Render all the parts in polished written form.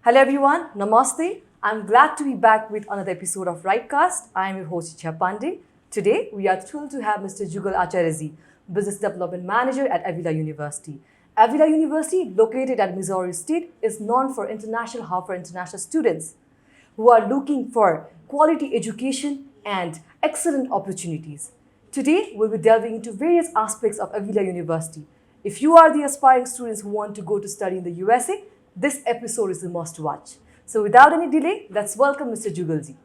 Hello everyone, Namaste. I'm glad to be back with another episode of RightCast. I am your host Icha Pandey. Today we are thrilled to have Mr. Jugal Acharya, Business Development Manager at Avila University. Avila University, located at Missouri State, is known for international hub for international students who are looking for quality education and excellent opportunities. Today, we'll be delving into various aspects of Avila University. If you are the aspiring students who want to go to study in the USA, this episode is a must watch. So without any delay, let's welcome Mr. Jugalji.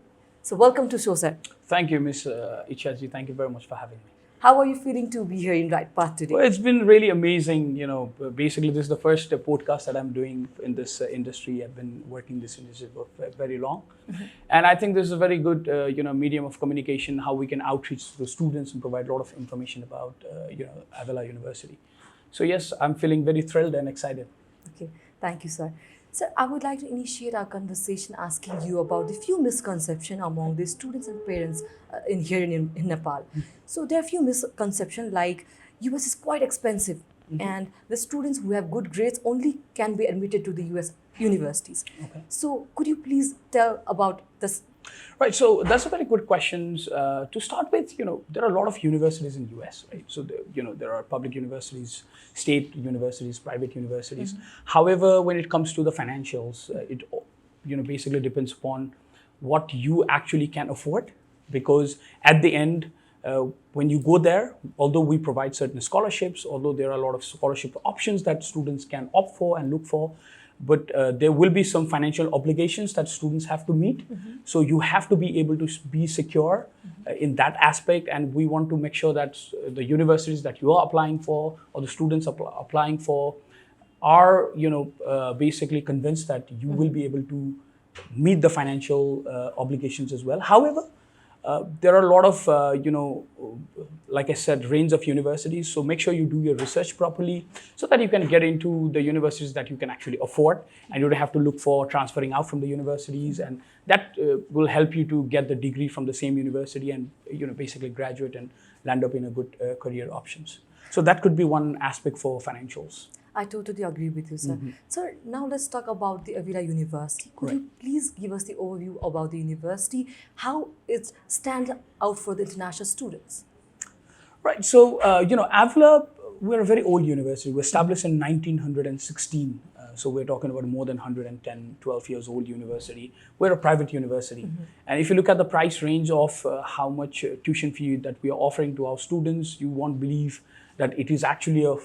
So welcome to show, sir. Thank you, Ms. Ichaji. Thank you very much for having me. How are you feeling to be here in Right Path today? Well, it's been really amazing. Basically, this is the first podcast that I'm doing in this industry. I've been working in this industry for very long. And I think this is a very good, medium of communication, how we can outreach to the students and provide a lot of information about, Avila University. So yes, I'm feeling very thrilled and excited. Okay, thank you, sir. Sir, I would like to initiate our conversation asking you about the few misconceptions among the students and parents in Nepal. So there are a few misconceptions like US is quite expensive and the students who have good grades only can be admitted to the US universities. Okay. So could you please tell about this? Right, so that's a very good question. To start with, there are a lot of universities in US, right? So, there are public universities, state universities, private universities. However, when it comes to the financials, it, basically depends upon what you actually can afford. Because at the end, when you go there, although we provide certain scholarships, although there are a lot of scholarship options that students can opt for and look for, but there will be some financial obligations that students have to meet. So you have to be able to be secure in that aspect. And we want to make sure that the universities that you are applying for or the students applying for are, basically convinced that you will be able to meet the financial obligations as well. However, there are a lot of, like I said, range of universities. So make sure you do your research properly so that you can get into the universities that you can actually afford and you don't have to look for transferring out from the universities. And that will help you to get the degree from the same university and, basically graduate and land up in a good career options. So that could be one aspect for financials. I totally agree with you, sir. Sir, now let's talk about the Avila University. Could you please give us the overview about the university, how it stands out for the international students? Right. So, Avila, we're a very old university. We established in 1916. So we're talking about more than 110, 12 years old university. We're a private university. And if you look at the price range of how much tuition fee that we are offering to our students, you won't believe that it is actually a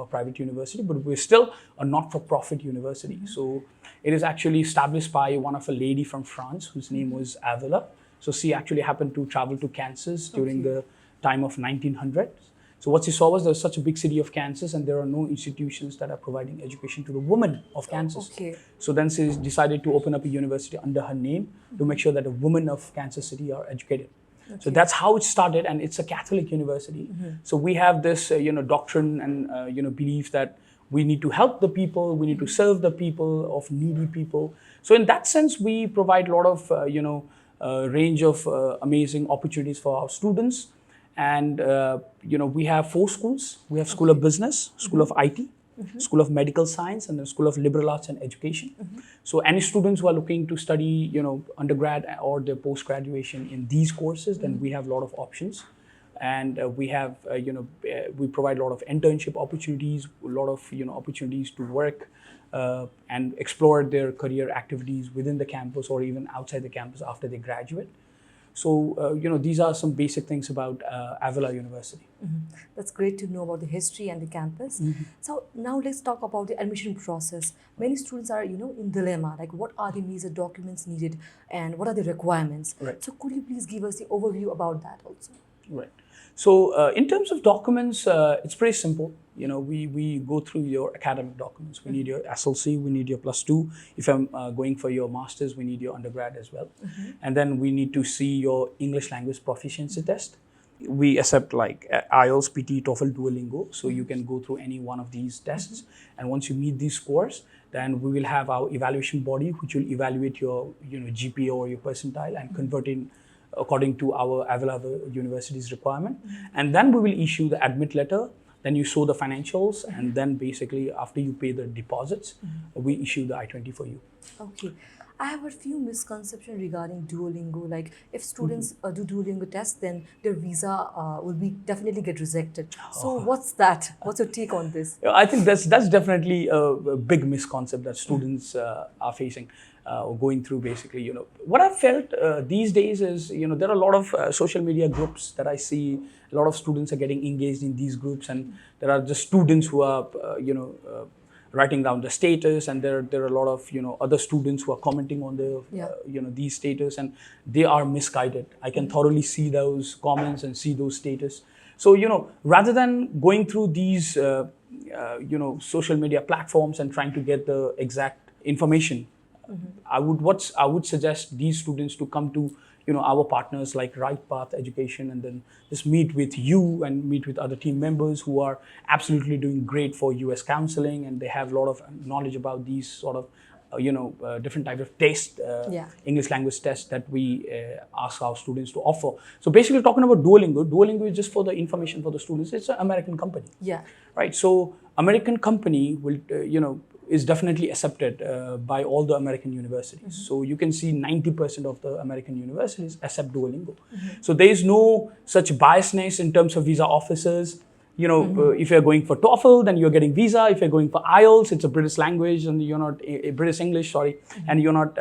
private university, but we're still a not-for-profit university. So it is actually established by one of a lady from France whose name was Avila. So she actually happened to travel to Kansas during the time of 1900. So what she saw was there's such a big city of Kansas and there are no institutions that are providing education to the women of Kansas. So then she decided to open up a university under her name to make sure that the women of Kansas City are educated. So that's how it started, and it's a Catholic university. So we have this, doctrine and belief that we need to help the people, we need to serve the people, of needy people. So in that sense, we provide a lot of, range of amazing opportunities for our students. And we have 4 schools. We have School of Business, School of IT, School of Medical Science, and the School of Liberal Arts and Education. So any students who are looking to study, undergrad or their post-graduation in these courses, then we have a lot of options. And we have, we provide a lot of internship opportunities, a lot of, opportunities to work and explore their career activities within the campus or even outside the campus after they graduate. So, these are some basic things about Avila University. That's great to know about the history and the campus. So now let's talk about the admission process. Many students are, in dilemma, like what are the major documents needed and what are the requirements? Right. So could you please give us the overview about that also? Right. So in terms of documents, it's pretty simple. We go through your academic documents. We need your SLC, we need your +2. If I'm going for your master's, we need your undergrad as well. And then we need to see your English language proficiency test. We accept like IELTS, PT, TOEFL, Duolingo. So you can go through any one of these tests. And once you meet these scores, then we will have our evaluation body, which will evaluate your GPA or your percentile and convert in according to our Avila University's requirement. And then we will issue the admit letter then you show the financials, and then basically after you pay the deposits, we issue the I-20 for you. Okay. I have a few misconceptions regarding Duolingo. Like, if students do Duolingo tests, then their visa will be definitely get rejected. So, what's that? What's your take on this? I think that's definitely a big misconception that students are facing, going through. Basically, what I've felt these days is, there are a lot of social media groups that I see. A lot of students are getting engaged in these groups, and there are just students who are, writing down the status, and there are a lot of other students who are commenting on the these status, and they are misguided. I can thoroughly see those comments and see those status. So rather than going through these social media platforms and trying to get the exact information, I would suggest these students to come to our partners like RightPath Education, and then just meet with you and meet with other team members who are absolutely doing great for US counseling, and they have a lot of knowledge about these sort of different types of tests, English language tests that we ask our students to offer. So basically, talking about Duolingo is just for the information for the students. It's an American company, right? So American company will is definitely accepted by all the American universities. So you can see 90% of the American universities accept Duolingo. So there is no such biasness in terms of visa officers. If you're going for TOEFL, then you're getting visa. If you're going for IELTS, it's a British language, and you're not British English, and you're not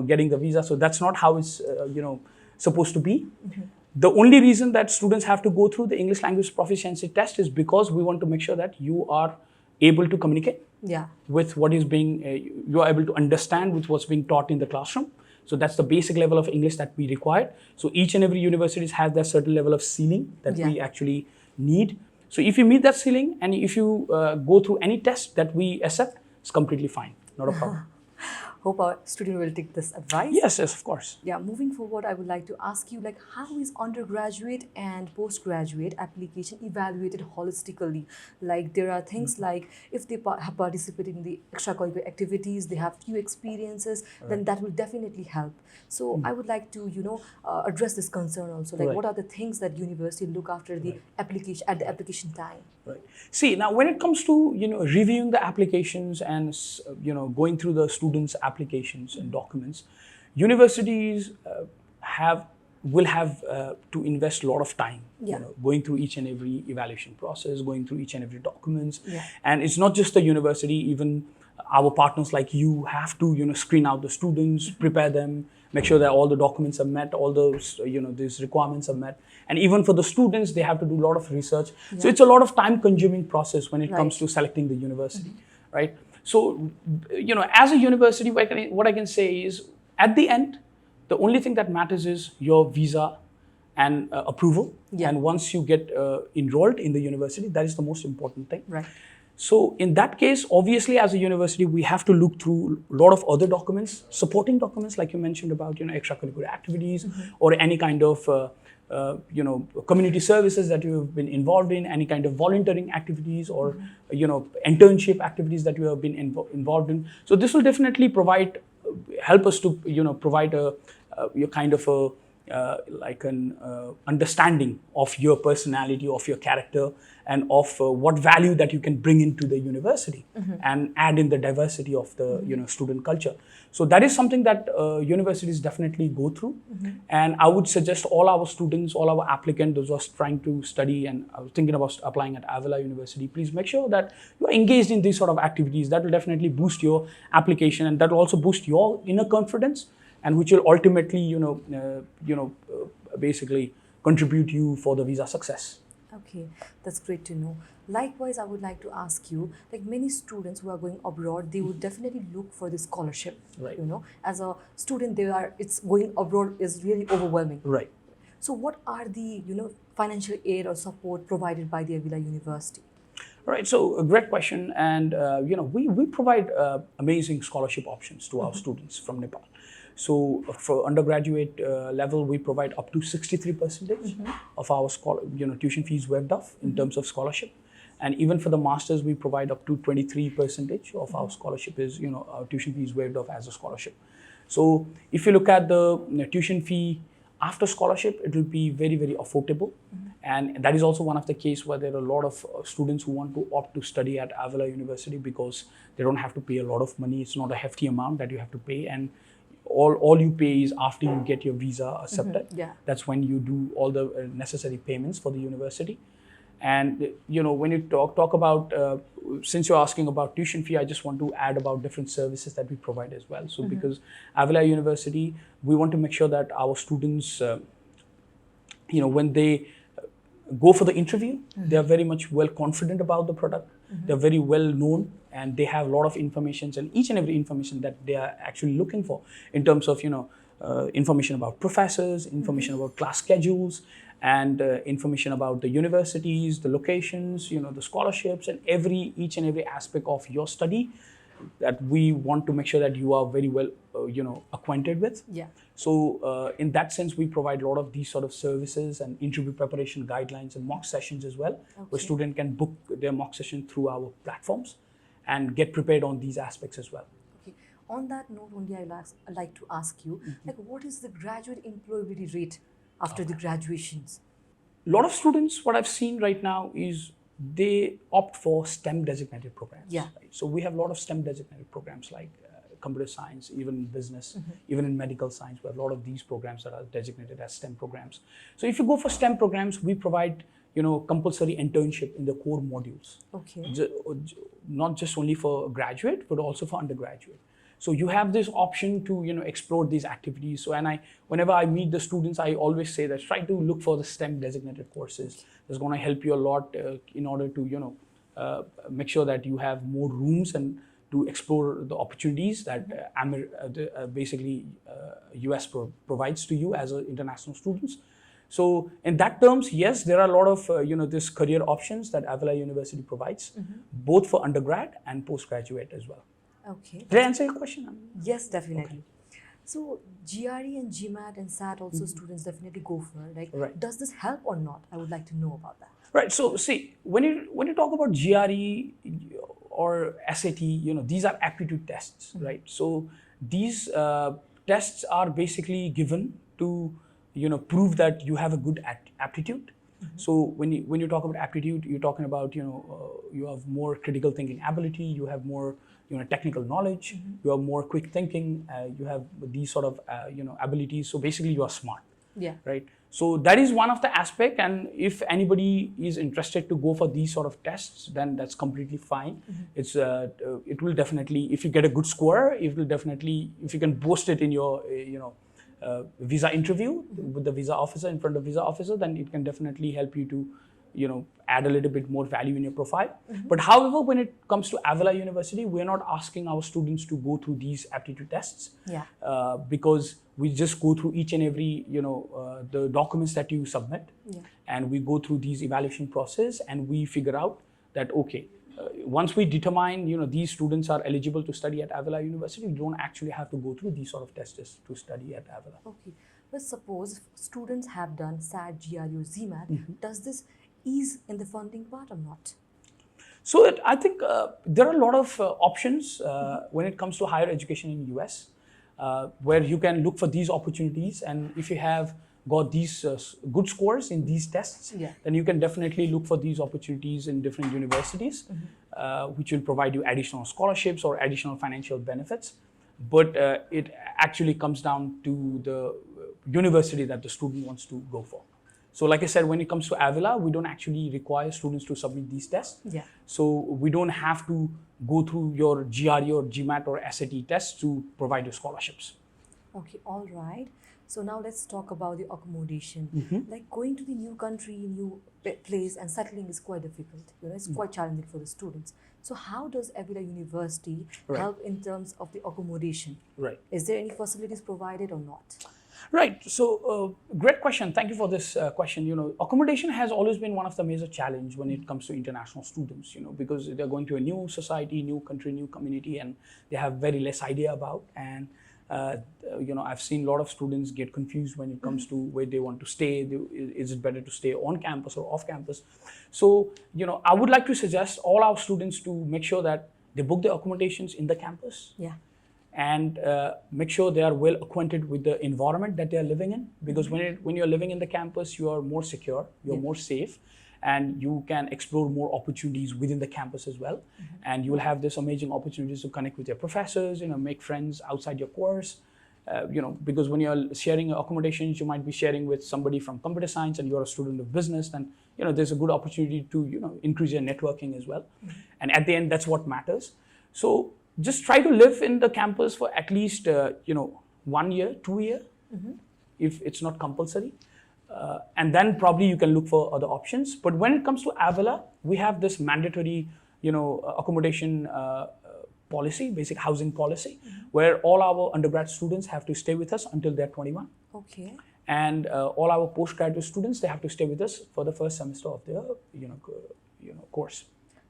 getting the visa. So that's not how it's supposed to be. The only reason that students have to go through the English language proficiency test is because we want to make sure that you are able to communicate with what is being, you are able to understand with what's being taught in the classroom. So that's the basic level of English that we require. So each and every university has that certain level of ceiling that we actually need. So if you meet that ceiling, and if you go through any test that we accept, it's completely fine, not a problem. Hope our student will take this advice. Yes, of course. Yeah, moving forward, I would like to ask you, like, how is undergraduate and postgraduate application evaluated holistically? Like, there are things like, if they have participated in the extracurricular activities, they have few experiences, then that will definitely help. So I would like to, address this concern also. Like, what are the things that university look after the application at the application time? Right. See, now when it comes to reviewing the applications and going through the students' applications and documents, universities will have to invest a lot of time going through each and every evaluation process, going through each and every documents. And it's not just the university, even our partners like you have to screen out the students, prepare them, make sure that all the documents are met, all those these requirements are met. And even for the students, they have to do a lot of research. So it's a lot of time-consuming process when it comes to selecting the university, right? So, as a university, what I can say is, at the end, the only thing that matters is your visa and approval. And once you get enrolled in the university, that is the most important thing. Right. So in that case, obviously, as a university, we have to look through a lot of other documents, supporting documents, like you mentioned about, extracurricular activities or any kind of, community services that you have been involved in, any kind of volunteering activities or, internship activities that you have been involved in. So this will definitely help us to, provide a kind of an understanding of your personality, of your character, and of what value that you can bring into the university and add in the diversity of the student culture. So that is something that universities definitely go through. And I would suggest all our students, all our applicants, those who are trying to study and are thinking about applying at Avila University, please make sure that you are engaged in these sort of activities. That will definitely boost your application, and that will also boost your inner confidence, and which will ultimately, basically contribute you for the visa success. Okay, that's great to know. Likewise, I would like to ask you, like, many students who are going abroad, they would definitely look for the scholarship. Right. As a student, it's going abroad is really overwhelming. Right. So what are the, financial aid or support provided by the Avila University? Right, so a great question, and we provide amazing scholarship options to our students from Nepal. So for undergraduate level, we provide up to 63% of our tuition fees waived off in terms of scholarship, and even for the masters, we provide up to 23% of our scholarship is our tuition fees waived off as a scholarship. So if you look at the tuition fee After scholarship, it will be very, very affordable. And that is also one of the case where there are a lot of students who want to opt to study at Avila University because they don't have to pay a lot of money. It's not a hefty amount that you have to pay. And all you pay is after you get your visa accepted. That's when you do all the necessary payments for the university. And when you talk about, since you're asking about tuition fee, I just want to add about different services that we provide as well. So because Avila University, we want to make sure that our students, when they go for the interview, they are very much well confident about the product. They're very well known, and they have a lot of information and each and every information that they are actually looking for in terms of information about professors, information about class schedules, and information about the universities, the locations, the scholarships, and each and every aspect of your study that we want to make sure that you are very well acquainted with. So in that sense, we provide a lot of these sort of services and interview preparation guidelines and mock sessions as well, where student can book their mock session through our platforms and get prepared on these aspects as well. On that note only, I'd like to ask you, what is the graduate employability rate after the graduations? A lot of students, what I've seen right now is they opt for STEM designated programs. Right? So we have a lot of STEM designated programs like computer science, even in business, even in medical science. We have a lot of these programs that are designated as STEM programs. So if you go for STEM programs, we provide compulsory internship in the core modules. Not just only for graduate, but also for undergraduate. So you have this option to explore these activities. So whenever I meet the students, I always say that try to look for the STEM designated courses. It's going to help you a lot in order to make sure that you have more rooms and to explore the opportunities that basically US provides to you as international students. So in that terms, yes, there are a lot of this career options that Avila University provides, both for undergrad and postgraduate as well. Did I answer your question? Yes, definitely. So GRE and GMAT and SAT also students definitely go for. Does this help or not? I would like to know about that. Right. So see, when you talk about GRE or SAT, these are aptitude tests, right? So these tests are basically given to prove that you have a good aptitude. So when you talk about aptitude, you're talking about you have more critical thinking ability, you have more technical knowledge, you have more quick thinking, you have these sort of abilities. So basically, you are smart. Right. So that is one of the aspect, and if anybody is interested to go for these sort of tests, then that's completely fine. It will definitely, if you get a good score, it will definitely, if you can boast it in your visa interview with the visa officer, in front of visa officer, then it can definitely help you to add a little bit more value in your profile. But however, when it comes to Avila University, we're not asking our students to go through these aptitude tests because we just go through each and every the documents that you submit, and we go through these evaluation process, and we figure out that once we determine these students are eligible to study at Avila University, we don't actually have to go through these sort of tests to study at Avila. But suppose students have done SAT, GRE or GMAT, does this ease in the funding part or not? So I think there are a lot of options when it comes to higher education in US, where you can look for these opportunities, and if you have got these good scores in these tests, then you can definitely look for these opportunities in different universities, which will provide you additional scholarships or additional financial benefits. But it actually comes down to the university that the student wants to go for. So like I said, when it comes to Avila, we don't actually require students to submit these tests. So we don't have to go through your GRE or GMAT or SAT tests to provide you scholarships. All right. So now let's talk about the accommodation. Like going to the new country, new place and settling is quite difficult. It's quite challenging for the students. So how does Avila University help in terms of the accommodation? Is there any facilities provided or not? Right. So great question. Thank you for this question. Accommodation has always been one of the major challenge when it comes to international students, because they're going to a new society, new country, new community, and they have very less idea about. And, I've seen a lot of students get confused when it comes to where they want to stay. Is it better to stay on campus or off campus? So, I would like to suggest all our students to make sure that they book their accommodations in the campus. and make sure they are well acquainted with the environment that they are living in. Because when you're living in the campus, you are more secure, you're more safe, and you can explore more opportunities within the campus as well. And you will have this amazing opportunities to connect with your professors, make friends outside your course. Because when you're sharing accommodations, you might be sharing with somebody from computer science and you're a student of business, then there's a good opportunity to increase your networking as well. And at the end, that's what matters. So just try to live in the campus for at least 1 year, 2 years, if it's not compulsory. And then probably you can look for other options. But when it comes to Avila, we have this mandatory accommodation policy, basic housing policy, where all our undergrad students have to stay with us until they're 21. Okay. And all our postgraduate students, they have to stay with us for the first semester of their course.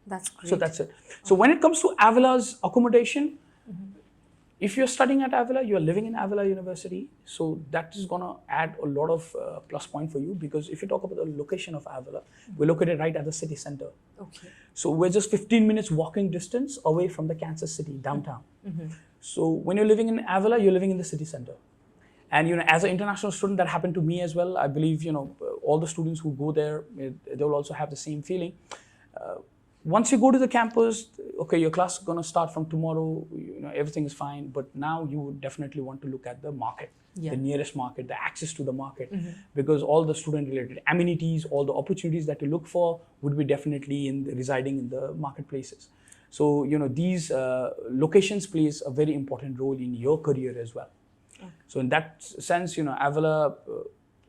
That's great. So that's it. So when it comes to Avila's accommodation, if you're studying at Avila, you're living in Avila University, so that is going to add a lot of plus point for you, because if you talk about the location of Avila, we're located right at the city center. Okay. So we're just 15 minutes walking distance away from the Kansas City downtown. So when you're living in Avila, you're living in the city center. And as an international student, that happened to me as well. I believe all the students who go there, they will also have the same feeling. Once you go to the campus, okay, your class is going to start from tomorrow, everything is fine, but now you would definitely want to look at the market, the nearest market, the access to the market, because all the student-related amenities, all the opportunities that you look for would be definitely residing in the marketplaces. So, these locations plays a very important role in your career as well. Okay. So in that sense, Avila,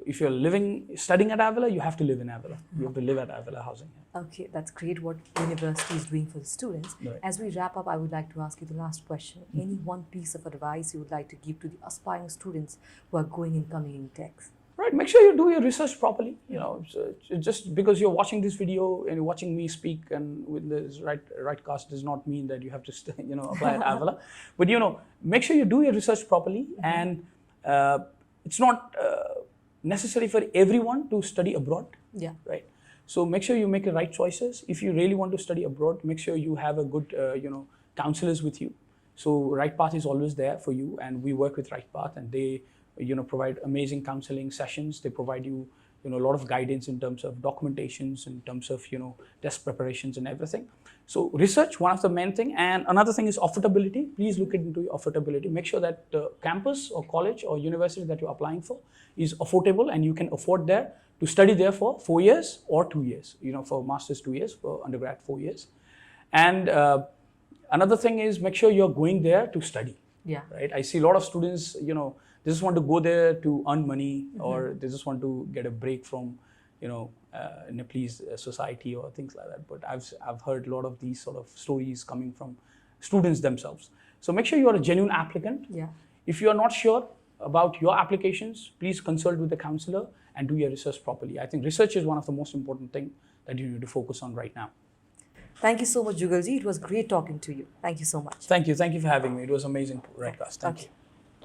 if you're studying at Avila, you have to live in Avila. You have to live at Avila housing. Okay, that's great what university is doing for the students. Right. As we wrap up, I would like to ask you the last question. Any one piece of advice you would like to give to the aspiring students who are going and coming in tech? Right, make sure you do your research properly. So just because you're watching this video and you're watching me speak and with this RightCast does not mean that you have to apply at Avila. But make sure you do your research properly, and it's not necessary for everyone to study abroad. Yeah. Right. So make sure you make the right choices. If you really want to study abroad, make sure you have a good counselors with you. So Right Path is always there for you, and we work with Right Path, and they provide amazing counseling sessions. They provide you a lot of guidance in terms of documentations, in terms of test preparations and everything. So research, one of the main thing, and another thing is affordability. Please look into your affordability. Make sure that the campus or college or university that you're applying for is affordable and you can afford there to study there for 4 years or 2 years. For masters 2 years, for undergrad 4 years. And another thing is make sure you're going there to study. Yeah. Right. I see a lot of students, they just want to go there to earn money, or they just want to get a break from, Nepalese society or things like that. But I've heard a lot of these sort of stories coming from students themselves. So make sure you are a genuine applicant. Yeah. If you are not sure about your applications, please consult with the counselor and do your research properly. I think research is one of the most important things that you need to focus on right now. Thank you so much, Jugalji. It was great talking to you. Thank you so much. Thank you. Thank you for having me. It was amazing, RightCast. Thank you.